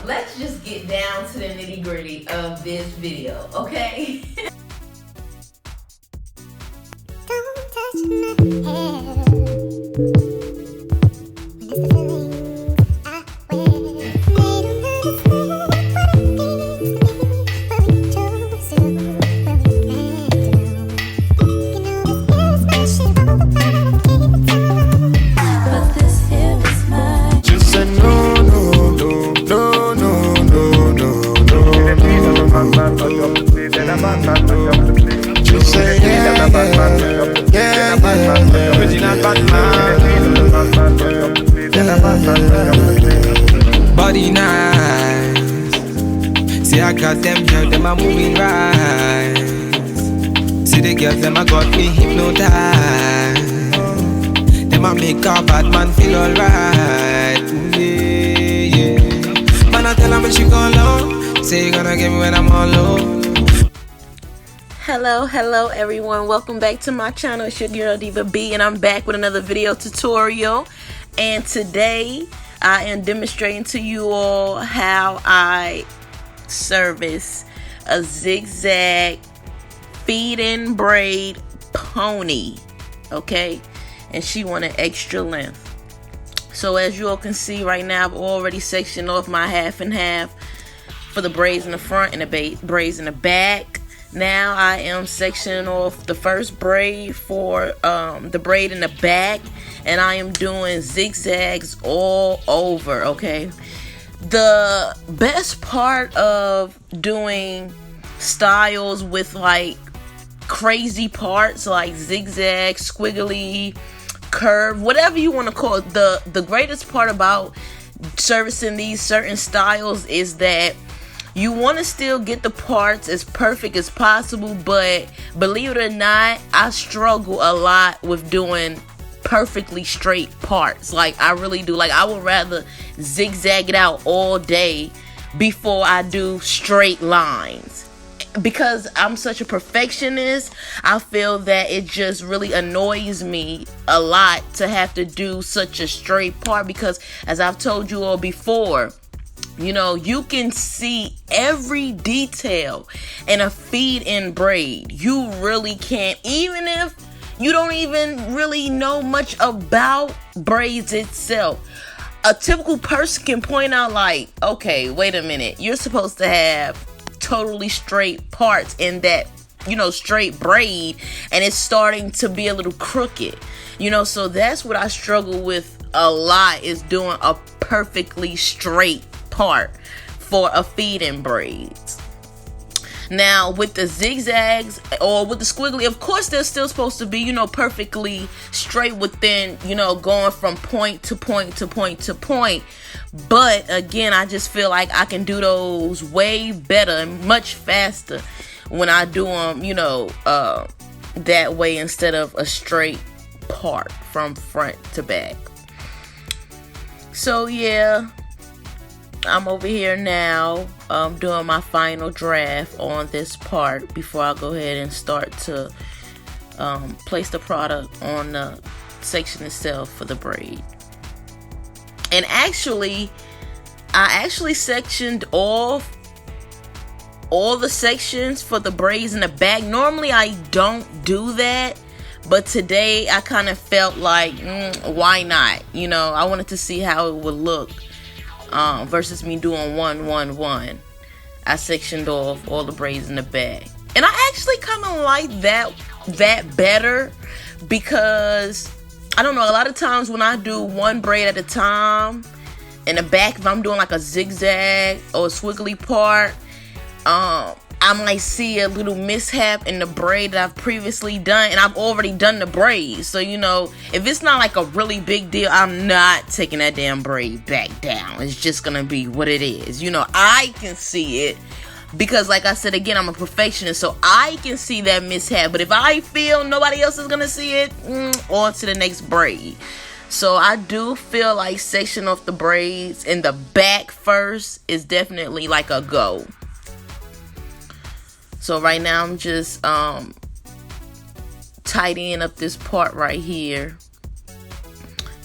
let's just get down to the nitty-gritty of this video, okay? Don't touch my hair. When it's the feelings I wear. They don't understand what it means to me. But we chose to know what we meant to know. You know this here is my shit. Don't go back and keep it down. But this here is my. Just say no, no, no, no, no, no, no, no. Just say yeah, yeah, yeah. Original Batman. Body nice. See I got them girls, them a moving right. See the girls, them a got me hypnotized. Them a make a bad man feel alright. Yeah, yeah. Man I tell her when she go low. Say you gonna get me when I'm all low. Hello everyone, welcome back to my channel. It's your girl Diva B, and I'm back with another video tutorial. And today I am demonstrating to you all how I service a Zig Zag feed-in braid pony, okay? And she wanted extra length. So as you all can see right now, I've already sectioned off my half and half for the braids in the front and the braids in the back. Now I am sectioning off the first braid for the braid in the back, and I am doing zigzags all over, okay? The best part of doing styles with like crazy parts like zigzag, squiggly, curve, whatever you want to call it, the greatest part about servicing these certain styles is that you want to still get the parts as perfect as possible, but believe it or not, I struggle a lot with doing perfectly straight parts. Like, I really do. Like, I would rather zigzag it out all day before I do straight lines. Because I'm such a perfectionist, I feel that it just really annoys me a lot to have to do such a straight part, because as I've told you all before, you know, you can see every detail in a feed-in braid. You really can't, even if you don't even really know much about braids itself. A typical person can point out like, okay, wait a minute, you're supposed to have totally straight parts in that, you know, straight braid, and it's starting to be a little crooked, you know. So that's what I struggle with a lot, is doing a perfectly straight part for a feed-in braids. Now with the zigzags or with the squiggly, of course they're still supposed to be, you know, perfectly straight within, you know, going from point to point to point to point. But again, I just feel like I can do those way better and much faster when I do them, you know, that way instead of a straight part from front to back. So yeah, I'm over here now doing my final draft on this part before I go ahead and start to place the product on the section itself for the braid. And actually, I sectioned off all the sections for the braids in the back. Normally I don't do that, but today I kind of felt like, why not? You know, I wanted to see how it would look. Versus me doing 1, 1, 1. I sectioned off all the braids in the back, and I actually kind of like that better, because I don't know, a lot of times when I do one braid at a time in the back, if I'm doing like a zigzag or a squiggly part, I might see a little mishap in the braid that I've previously done, and I've already done the braid. So, you know, if it's not like a really big deal, I'm not taking that damn braid back down. It's just gonna be what it is. You know, I can see it because, like I said, again, I'm a perfectionist, so I can see that mishap. But if I feel nobody else is gonna see it, on to the next braid. So I do feel like sectioning off the braids in the back first is definitely like a go. So right now I'm just tidying up this part right here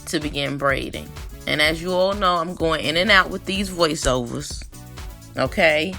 to begin braiding. And as you all know, I'm going in and out with these voiceovers. Okay.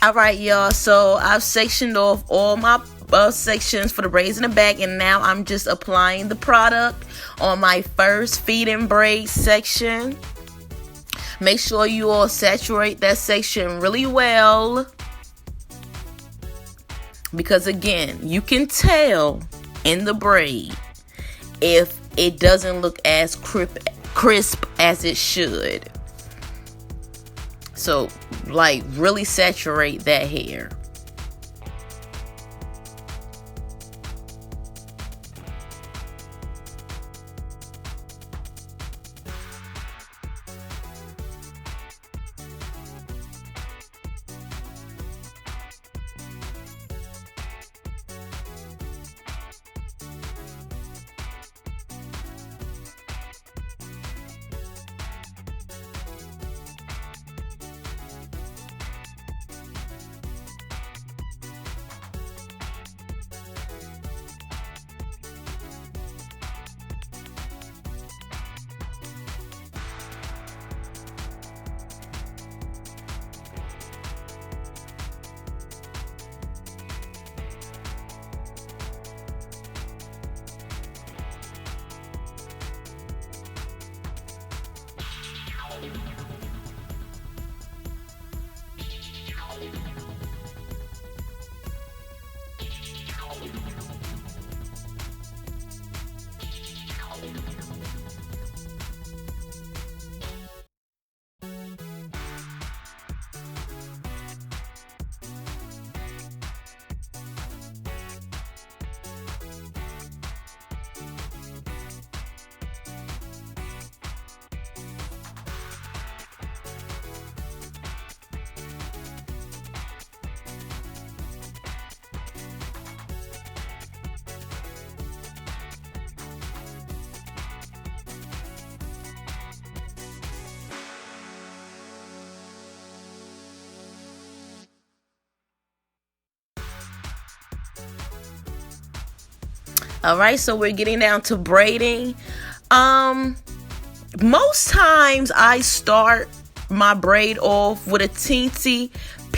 All right, y'all. So I've sectioned off all my sections for the braids in the back, and now I'm just applying the product on my first feet and braids section. Make sure you all saturate that section really well, because again, you can tell in the braid if it doesn't look as crisp as it should. So like really saturate that hair. All right, so we're getting down to braiding. Most times I start my braid off with a teensy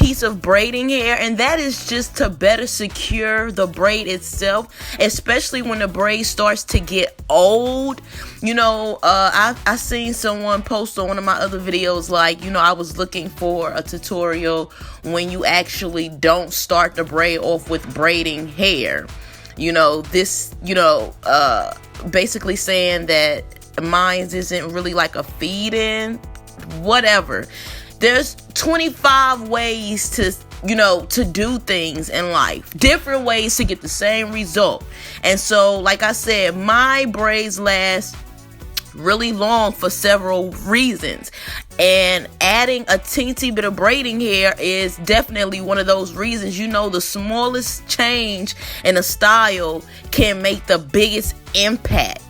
piece of braiding hair, and that is just to better secure the braid itself, especially when the braid starts to get old. I seen someone post on one of my other videos, like, I was looking for a tutorial when you actually don't start the braid off with braiding hair. Basically saying that mine isn't really like a feed-in, whatever. There's 25 ways to do things in life, different ways to get the same result. And so, like I said, my braids last really long for several reasons, and adding a teensy bit of braiding hair is definitely one of those reasons. The smallest change in a style can make the biggest impact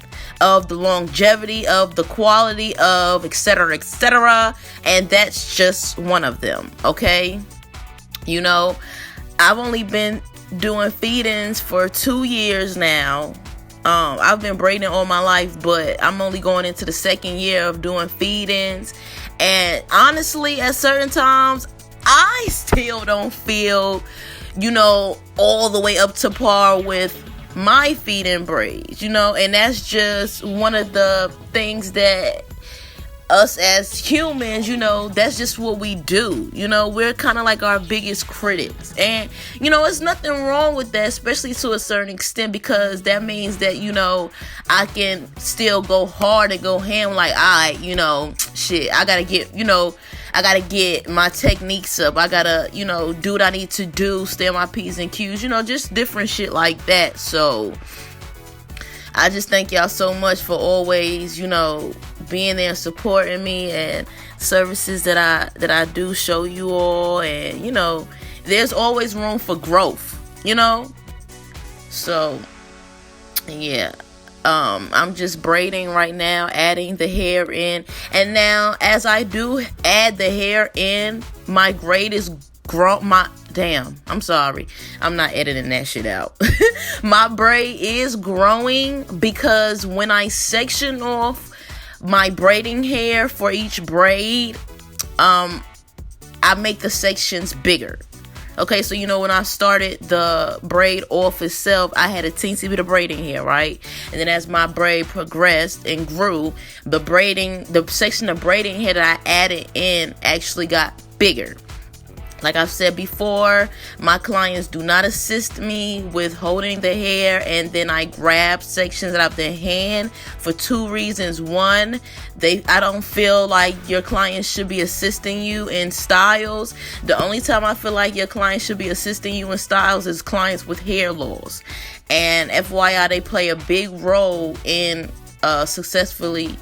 of the longevity, of the quality, of etc., and that's just one of them. Okay, I've only been doing feed-ins for 2 years now. I've been braiding all my life, but I'm only going into the second year of doing feed-ins. And honestly, at certain times, I still don't feel, all the way up to par with my feed-in braids, and that's just one of the things that us as humans, that's just what we do. We're kind of like our biggest critics, and it's nothing wrong with that, especially to a certain extent, because that means that I can still go hard and go ham, like, shit, I gotta get my techniques up, I gotta do what I need to do, stay on my P's and Q's, just different shit like that. So I just thank y'all so much for always, being there and supporting me, and services that I do show you all, and there's always room for growth, So yeah, I'm just braiding right now, adding the hair in, and now as I do add the hair in, my braid is I'm sorry, I'm not editing that shit out. My braid is growing because when I section off my braiding hair for each braid, I make the sections bigger. Okay, so when I started the braid off itself, I had a teensy bit of braiding hair, right? And then as my braid progressed and grew, the section of braiding hair that I added in actually got bigger. Like I've said before, my clients do not assist me with holding the hair, and then I grab sections out of their hand for 2 reasons. One, I don't feel like your clients should be assisting you in styles. The only time I feel like your clients should be assisting you in styles is clients with hair loss. And FYI, they play a big role in successfully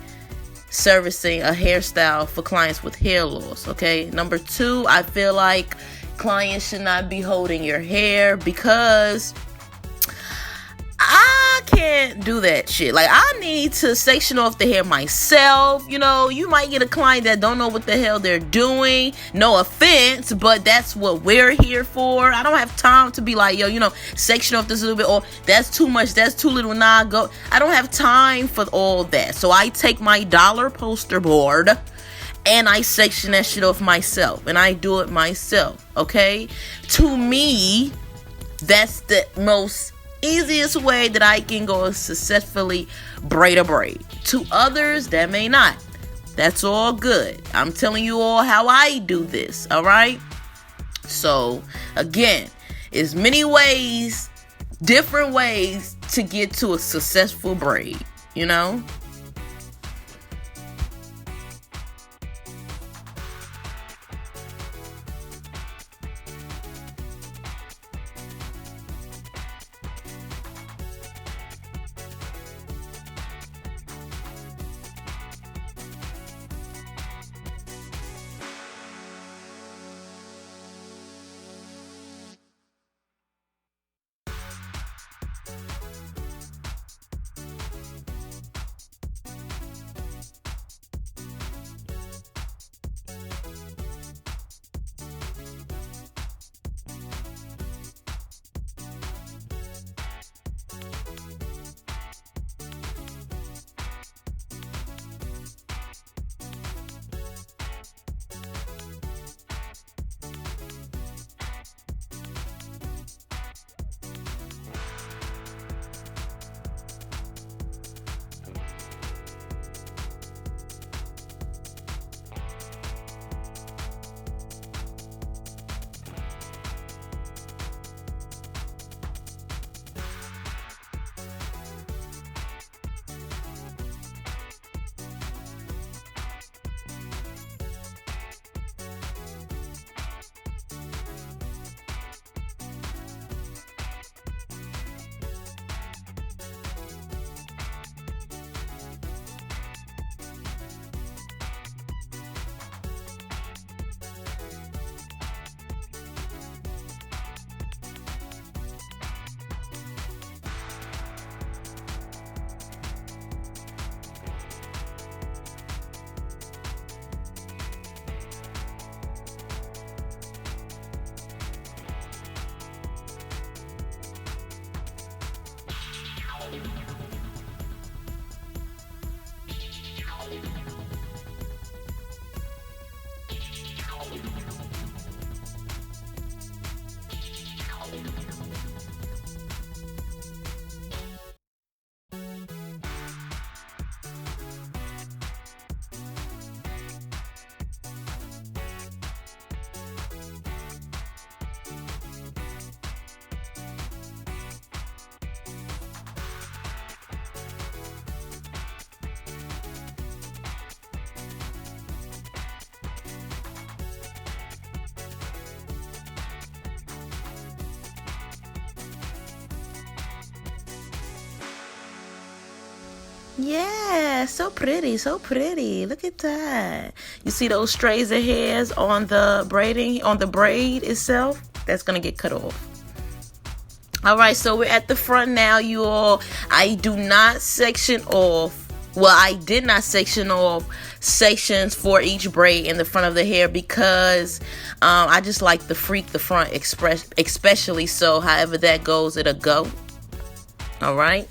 servicing a hairstyle for clients with hair loss. Okay, number 2, I feel like clients should not be holding your hair, because I can't do that shit. Like, I need to section off the hair myself. You might get a client that don't know what the hell they're doing. No offense, but that's what we're here for. I don't have time to be like, section off this a little bit, or that's too much, that's too little, nah, go. I don't have time for all that. So I take my dollar poster board and I section that shit off myself, and I do it myself. Okay, to me, that's the most easiest way that I can go successfully braid a braid. To others, that may not. That's all good. I'm telling you all how I do this, all right? So, again, there's many ways, different ways to get to a successful braid, Yeah, so pretty, so pretty. Look at that. You see those strays of hairs on the braiding, on the braid itself? That's gonna get cut off. All right, so we're at the front now, you all. I do not section off. Well, I did not section off sections for each braid in the front of the hair because I just like to freak the front especially. So however that goes, it'll go. All right.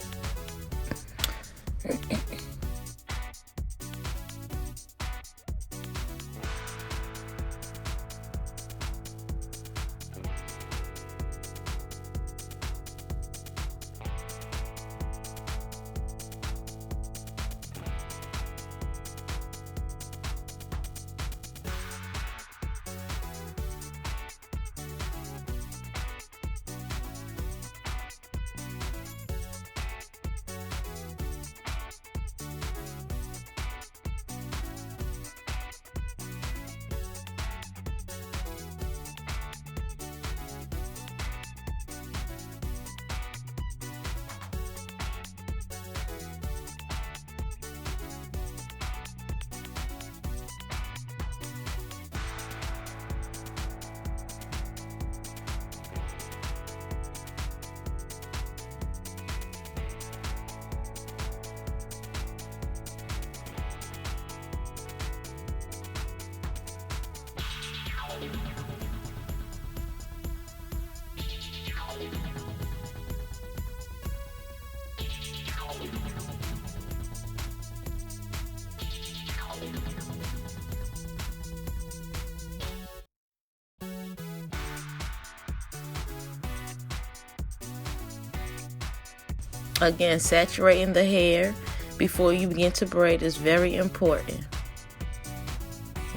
Again, saturating the hair before you begin to braid is very important.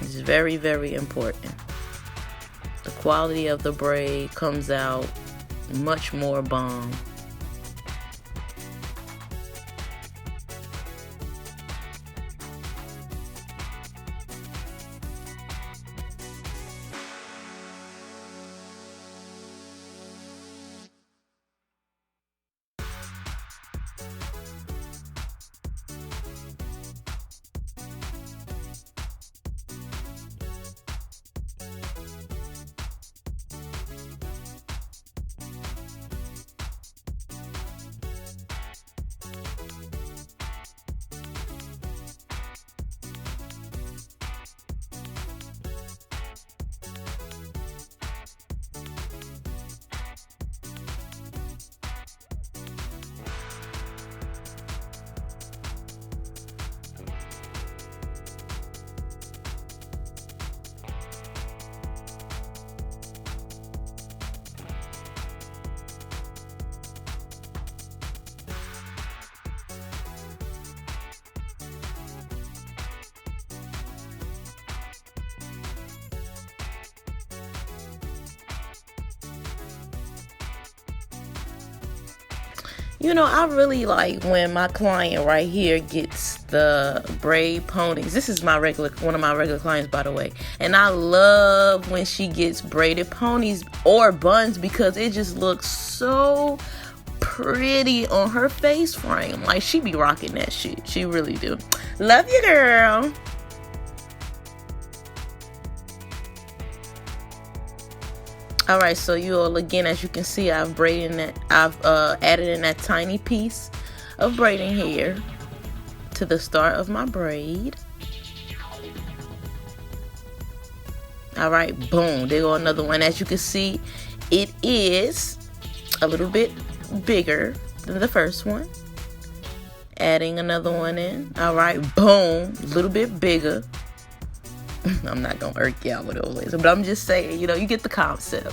It's very, very important. The quality of the braid comes out much more bomb. You know, I really like when my client right here gets the braid ponies. This is my one of my regular clients, by the way. And I love when she gets braided ponies or buns because it just looks so pretty on her face frame. Like, she be rocking that shit. She really do. Love you, girl. All right, so you all, again, as you can see, I've added in that tiny piece of braiding hair to the start of my braid. All right, boom, there go another one. As you can see, it is a little bit bigger than the first one. Adding another one in. All right, boom, a little bit bigger. I'm not gonna irk you out with those lasers, but I'm just saying, you know, you get the concept.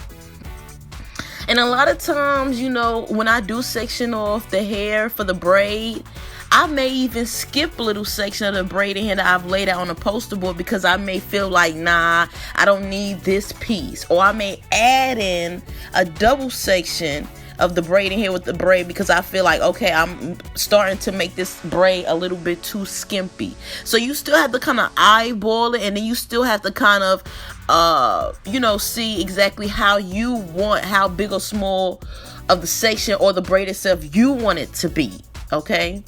And a lot of times, you know, when I do section off the hair for the braid, I may even skip a little section of the braiding hair that I've laid out on the poster board because I may feel like, nah, I don't need this piece. Or I may add in a double section of the braiding hair with the braid because I feel like, okay, I'm starting to make this braid a little bit too skimpy. So you still have to kind of eyeball it, and then you still have to kind of you know, see exactly how you want, how big or small of the section or the braid itself you want it to be. Okay,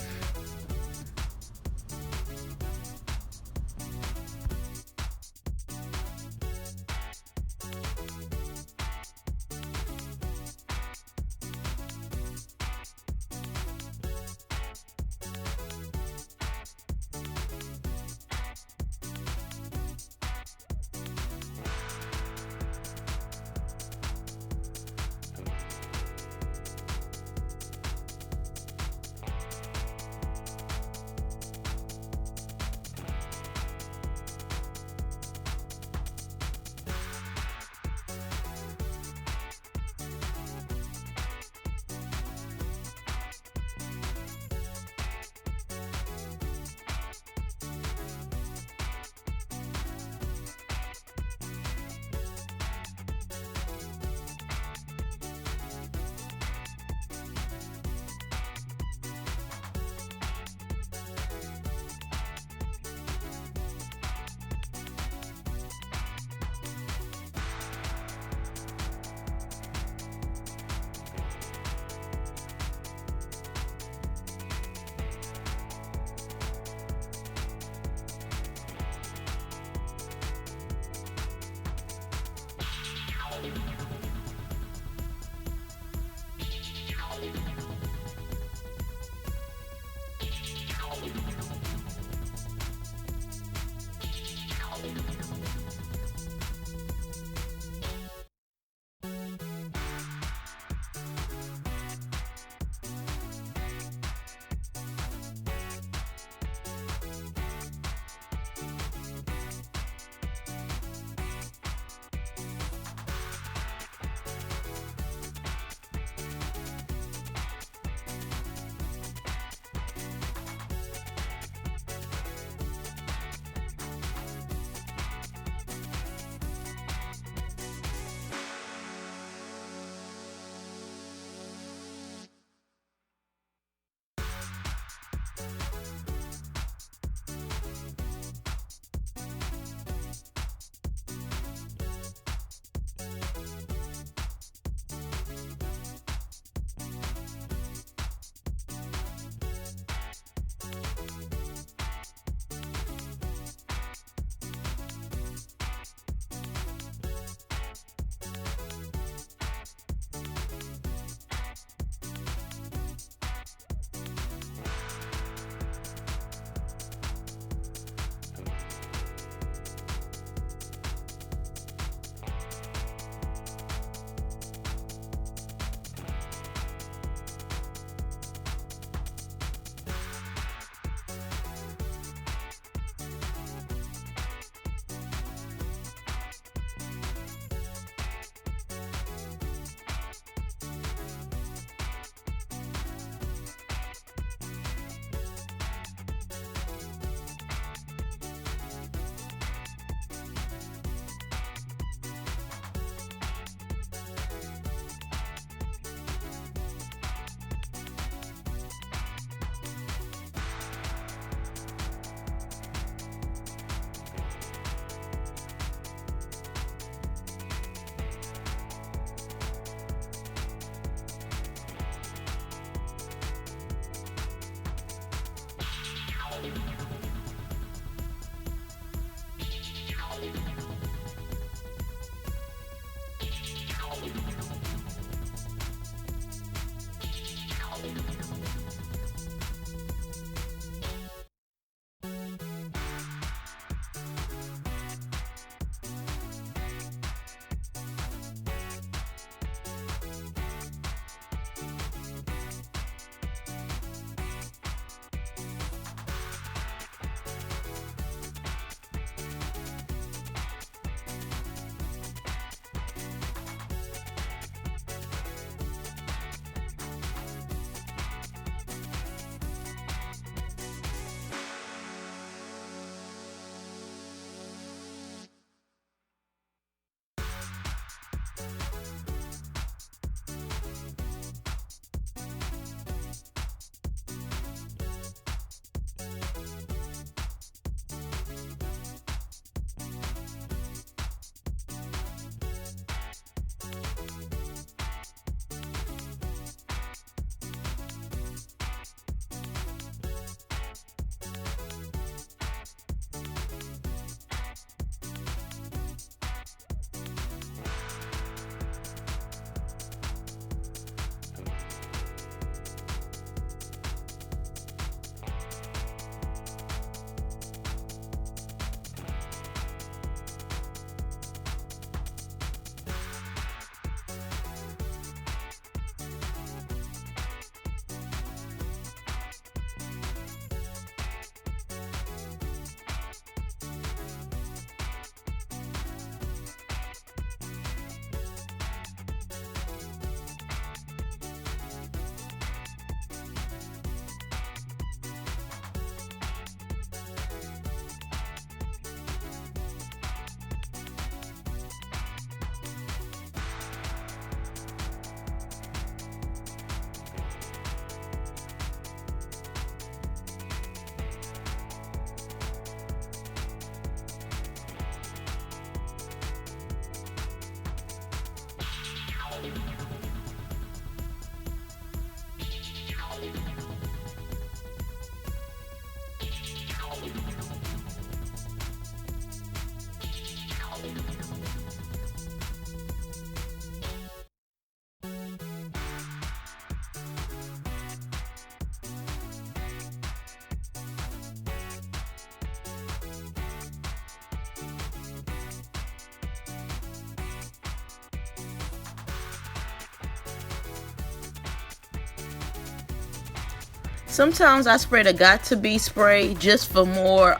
Sometimes I spray the Got To Be spray just for more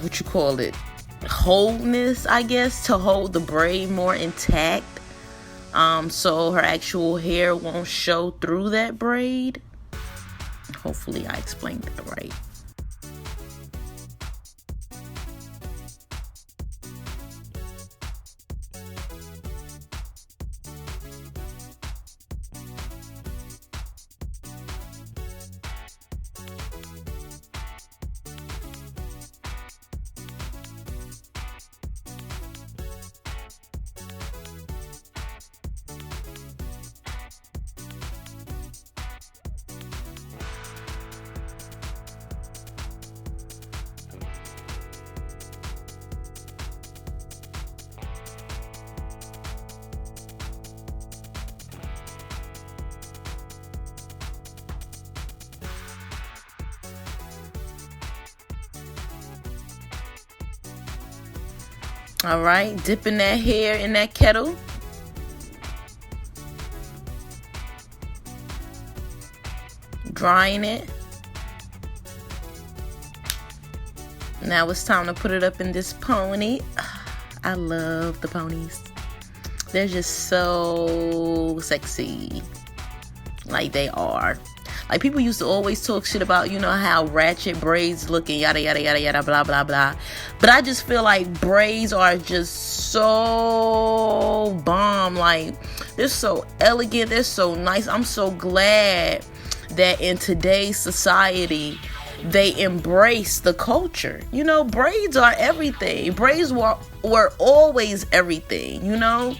what you call it, wholeness, I guess, to hold the braid more intact, so her actual hair won't show through that braid. Hopefully I explained that right. All right, dipping that hair in that kettle. Drying it. Now it's time to put it up in this pony. I love the ponies. They're just so sexy. Like they are. Like people used to always talk shit about, you know, how ratchet braids look and yada yada yada yada blah blah blah. But I just feel like braids are just so bomb. Like they're so elegant, they're so nice. I'm so glad that in today's society they embrace the culture. You know, braids are everything. Braids were always everything, you know?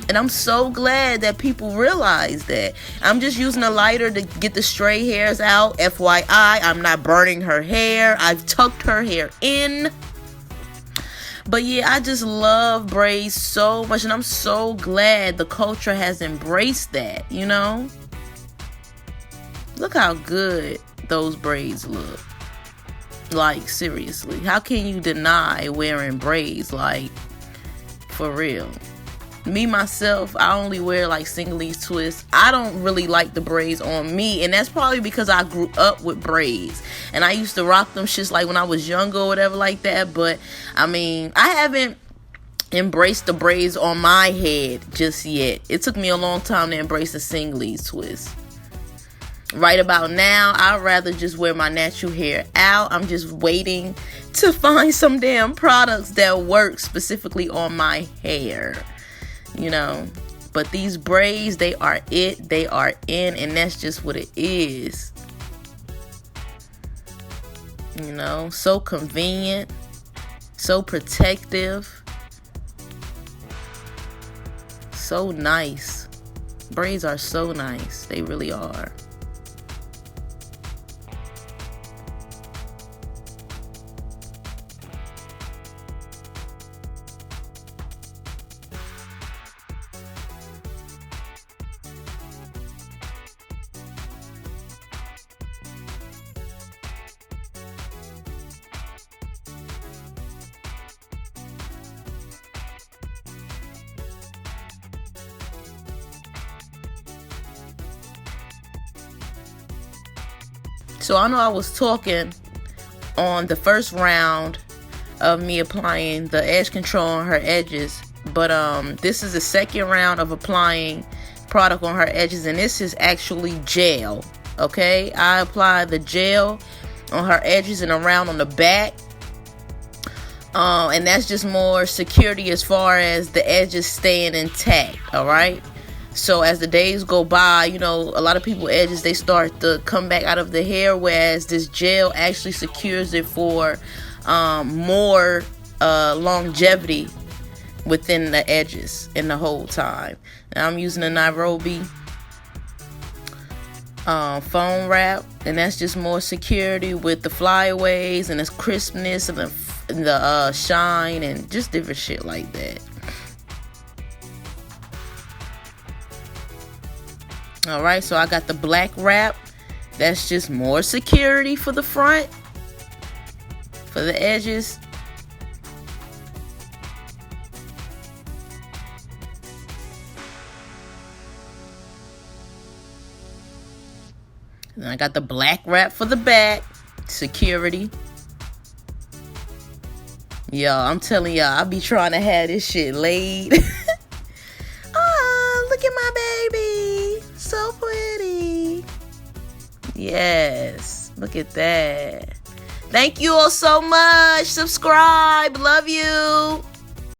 And I'm so glad that people realize that. I'm just using a lighter to get the stray hairs out. FYI, I'm not burning her hair. I've tucked her hair in. But yeah, I just love braids so much. And I'm so glad the culture has embraced that, you know? Look how good those braids look. Like, seriously. How can you deny wearing braids? Like, for real. Me, myself, I only wear like single-leaf twists. I don't really like the braids on me. And that's probably because I grew up with braids. And I used to rock them shits like when I was younger or whatever like that. But, I mean, I haven't embraced the braids on my head just yet. It took me a long time to embrace the single-leaf twist. Right about now, I'd rather just wear my natural hair out. I'm just waiting to find some damn products that work specifically on my hair. You know, but these braids, they are it, they are in, and that's just what it is. You know, so convenient, so protective, so nice. Braids are so nice, they really are. So I know I was talking on the first round of me applying the edge control on her edges, but this is the second round of applying product on her edges, and this is actually gel. Okay, I applied the gel on her edges and around on the back, and that's just more security as far as the edges staying intact. All right. So as the days go by, you know, a lot of people edges, they start to come back out of the hair, whereas this gel actually secures it for more longevity within the edges in the whole time. Now I'm using a NAROBI foam wrap, and that's just more security with the flyaways and the crispness and the shine and just different shit like that. All right, so I got the black wrap. That's just more security for the front, for the edges. And I got the black wrap for the back. Security. Yo, I'm telling y'all, I be trying to have this shit laid. Oh, look at my baby. So pretty. Yes, look at that. Thank you all so much. Subscribe. Love you.